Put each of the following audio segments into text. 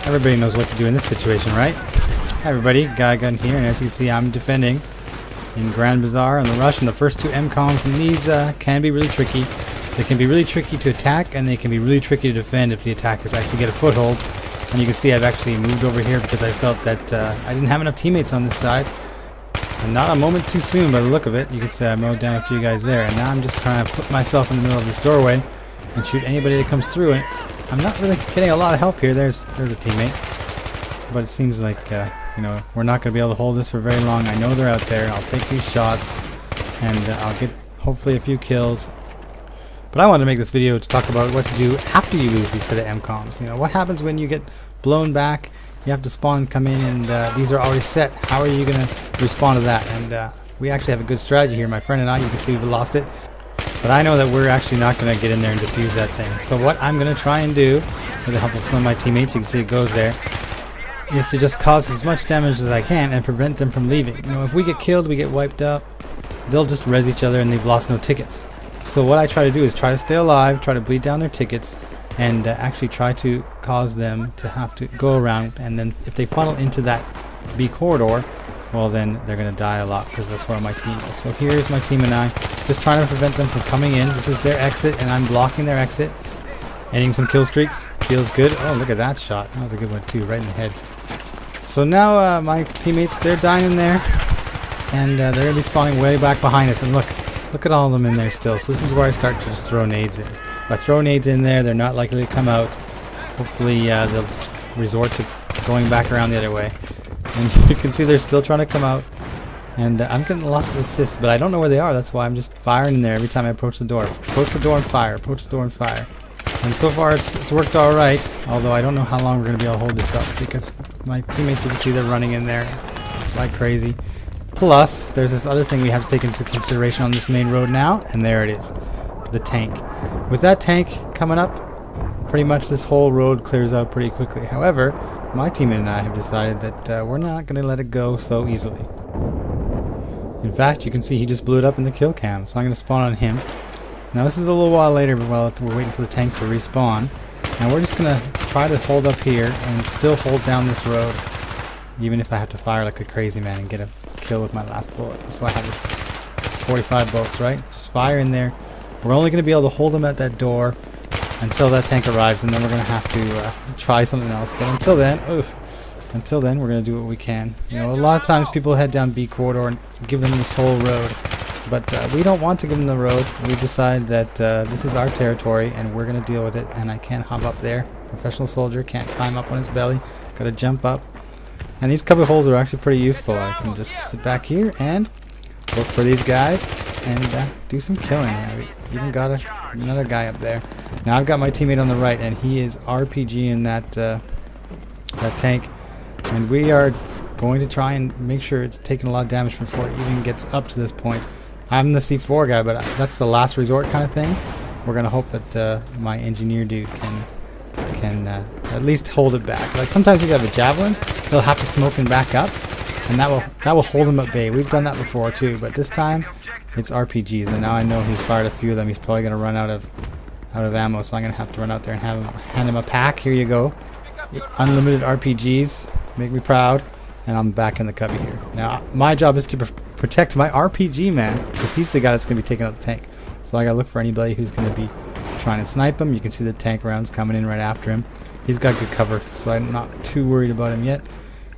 Everybody knows what to do in this situation, right? Hi everybody, Guy Gun here, and as you can see I'm defending in Grand Bazaar on the rush, and the first two MCOMs, and these can be really tricky. They can be really tricky to attack, and they can be really tricky to defend if the attackers actually get a foothold. And you can see I've actually moved over here because I felt that I didn't have enough teammates on this side. And not a moment too soon by the look of it. You can see I mowed down a few guys there, and now I'm just trying to put myself in the middle of this doorway and shoot anybody that comes through. And I'm not really getting a lot of help here. There's a teammate, but it seems like you know, we're not going to be able to hold this for very long. I know they're out there. I'll take these shots, and I'll get hopefully a few kills. But I wanted to make this video to talk about what to do after you lose these set of MCOMs. You know, what happens when you get blown back? You have to spawn and come in, and these are already set. How are you going to respond to that? And we actually have a good strategy here. My friend and I, you can see we've lost it. But I know that we're actually not going to get in there and defuse that thing. So what I'm going to try and do, with the help of some of my teammates, you can see it goes there, is to just cause as much damage as I can and prevent them from leaving. You know, if we get killed, we get wiped up, they'll just res each other and they've lost no tickets. So what I try to do is try to stay alive, try to bleed down their tickets, and actually try to cause them to have to go around, and then if they funnel into that B corridor, well then they're going to die a lot, because that's where my team is. So here's my team and I, just trying to prevent them from coming in. This is their exit, and I'm blocking their exit. Ending some kill streaks. Feels good. Oh, look at that shot. That was a good one too, right in the head. So now my teammates, they're dying in there, and they're going to be spawning way back behind us, and look at all of them in there still. So this is where I start to just throw nades in. If I throw nades in there, they're not likely to come out. Hopefully they'll just resort to going back around the other way. And you can see they're still trying to come out. And I'm getting lots of assists, but I don't know where they are. That's why I'm just firing in there every time I approach the door. Approach the door and fire. Approach the door and fire. And so far it's worked alright. Although I don't know how long we're going to be able to hold this up, because my teammates, you can see they're running in there like crazy. Plus, there's this other thing we have to take into consideration on this main road now, and there it is. The tank. With that tank coming up, pretty much this whole road clears out pretty quickly. However, my teammate and I have decided that we're not going to let it go so easily. In fact, you can see he just blew it up in the kill cam, so I'm going to spawn on him. Now this is a little while later, but while we're waiting for the tank to respawn, and we're just going to try to hold up here and still hold down this road, even if I have to fire like a crazy man and get a kill with my last bullet. That's why I have this 45 bullets, right? Just fire in there. We're only going to be able to hold them at that door until that tank arrives, and then we're going to have to try something else. But until then, we're going to do what we can. You know, a lot of times people head down B corridor and give them this whole road, but we don't want to give them the road. We decide that this is our territory, and we're going to deal with it. And I can't hop up there. Professional soldier can't climb up on his belly. Got to jump up. And these cubby holes are actually pretty useful. I can just sit back here and look for these guys and do some killing. I even got another guy up there. Now I've got my teammate on the right, and he is RPGing that tank, and we are going to try and make sure it's taking a lot of damage before it even gets up to this point. I'm the C4 guy, but that's the last resort kind of thing. We're gonna hope that my engineer dude can at least hold it back. Like sometimes if you have a javelin, they'll have to smoke and back up, and that will hold him at bay. We've done that before too, but this time it's RPGs, and now I know he's fired a few of them. He's probably gonna run out of ammo, so I'm gonna have to run out there and hand him a pack. Here you go, unlimited RPGs. Make me proud. And I'm back in the cubby here. Now my job is to protect my RPG man, because he's the guy that's gonna be taking out the tank. So I gotta look for anybody who's gonna be trying to snipe him. You can see the tank rounds coming in right after him. He's got good cover, so I'm not too worried about him yet.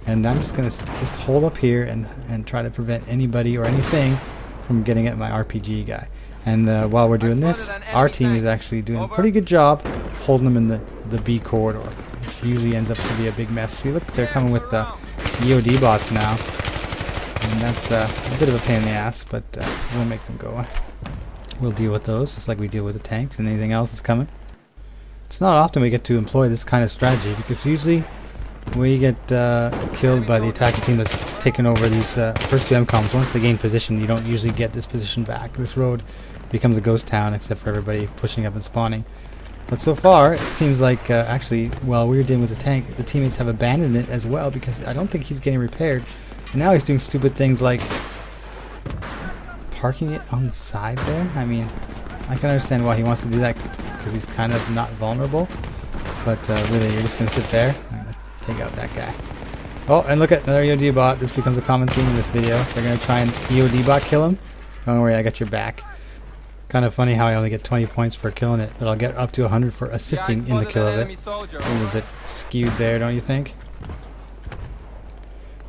And I'm just gonna hold up here and try to prevent anybody or anything from getting at my RPG guy. And while we're doing this, our team is actually doing a pretty good job holding them in the B corridor, which usually ends up to be a big mess. See, look, they're coming with the EOD bots now, and that's a bit of a pain in the ass, but we'll make them go. We'll deal with those just like we deal with the tanks and anything else that's coming. It's not often we get to employ this kind of strategy, because usually we get killed by the attacking team that's taken over these first two MCOMs. Once they gain position, you don't usually get this position back. This road becomes a ghost town except for everybody pushing up and spawning. But so far, it seems like actually, while we were dealing with the tank, the teammates have abandoned it as well, because I don't think he's getting repaired. And now he's doing stupid things like parking it on the side there. I mean, I can understand why he wants to do that, because he's kind of not vulnerable. But really, you're just going to sit there. I'm going to take out that guy. Oh, and look at another EOD bot. This becomes a common theme in this video. They're going to try and EOD bot kill him. Don't worry, I got your back. Kind of funny how I only get 20 points for killing it, but I'll get up to 100 for assisting in the kill of it. A little bit skewed there, don't you think?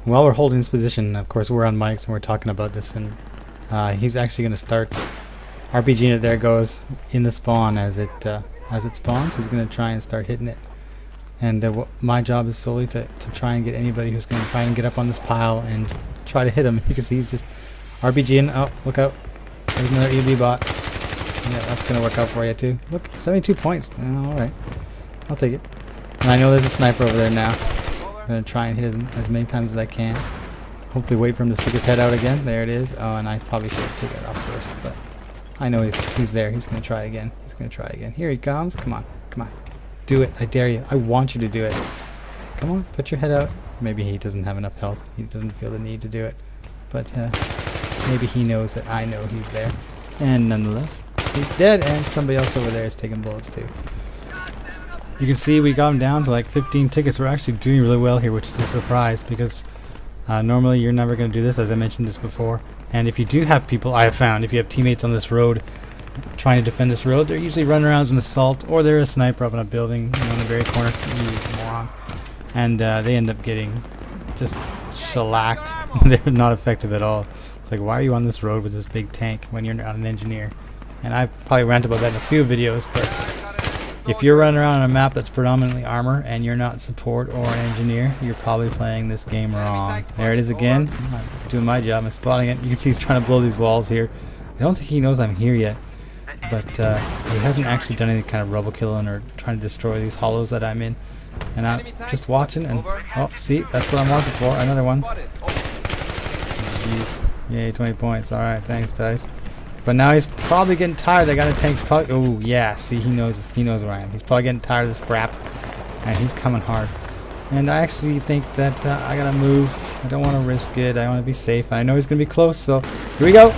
While we're holding this position, of course we're on mics and we're talking about this, and he's actually going to start RPGing it. There goes in the spawn as it spawns. He's going to try and start hitting it. And my job is solely to try and get anybody who's going to try and get up on this pile and try to hit him. You can see he's just RPGing. Oh, look out. There's another EB bot. Yeah, that's going to work out for you too. Look, 72 points. Oh, alright. I'll take it. And I know there's a sniper over there now. I'm going to try and hit as many times as I can. Hopefully wait for him to stick his head out again. There it is. Oh, and I probably should take it off first, but I know he's there. He's going to try again. He's going to try again. Here he comes. Come on. Come on. Do it. I dare you. I want you to do it. Come on. Put your head out. Maybe he doesn't have enough health. He doesn't feel the need to do it. But maybe he knows that I know he's there. And nonetheless, he's dead, and somebody else over there is taking bullets too. You can see we got him down to like 15 tickets. We're actually doing really well here, which is a surprise because normally you're never going to do this, as I mentioned this before. And if you do have people, I have found, if you have teammates on this road trying to defend this road, they're usually running around as an assault, or they're a sniper up in a building, in the very corner. You moron. And they end up getting just shellacked. They're not effective at all. It's like, why are you on this road with this big tank when you're not an engineer? And I've probably ranted about that in a few videos, but if you're running around on a map that's predominantly armor and you're not support or an engineer, you're probably playing this game wrong. There it is again. I'm doing my job. I'm spotting it. You can see he's trying to blow these walls here. I don't think he knows I'm here yet, but he hasn't actually done any kind of rubble killing or trying to destroy these hollows that I'm in. And I'm just watching, and oh, see, that's what I'm watching for. Another one. Jeez. Yay, 20 points. Alright, thanks, Dice. But now he's probably getting tired. That guy in the tank's probably... Oh, yeah. See, he knows where I am. He's probably getting tired of this crap. And he's coming hard. And I actually think that I gotta move. I don't want to risk it. I want to be safe. I know he's gonna be close, so here we go.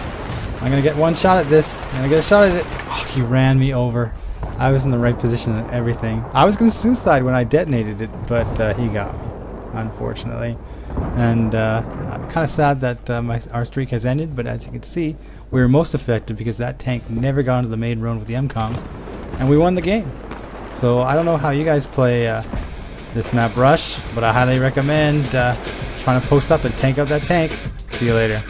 I'm gonna get one shot at this. I'm gonna get a shot at it. Oh, he ran me over. I was in the right position and everything. I was gonna suicide when I detonated it, but he got me, unfortunately. And I'm kind of sad that our streak has ended, but as you can see, we were most effective because that tank never got into the main run with the MCOMs, and we won the game. So I don't know how you guys play this map Rush, but I highly recommend trying to post up and tank out that tank. See you later.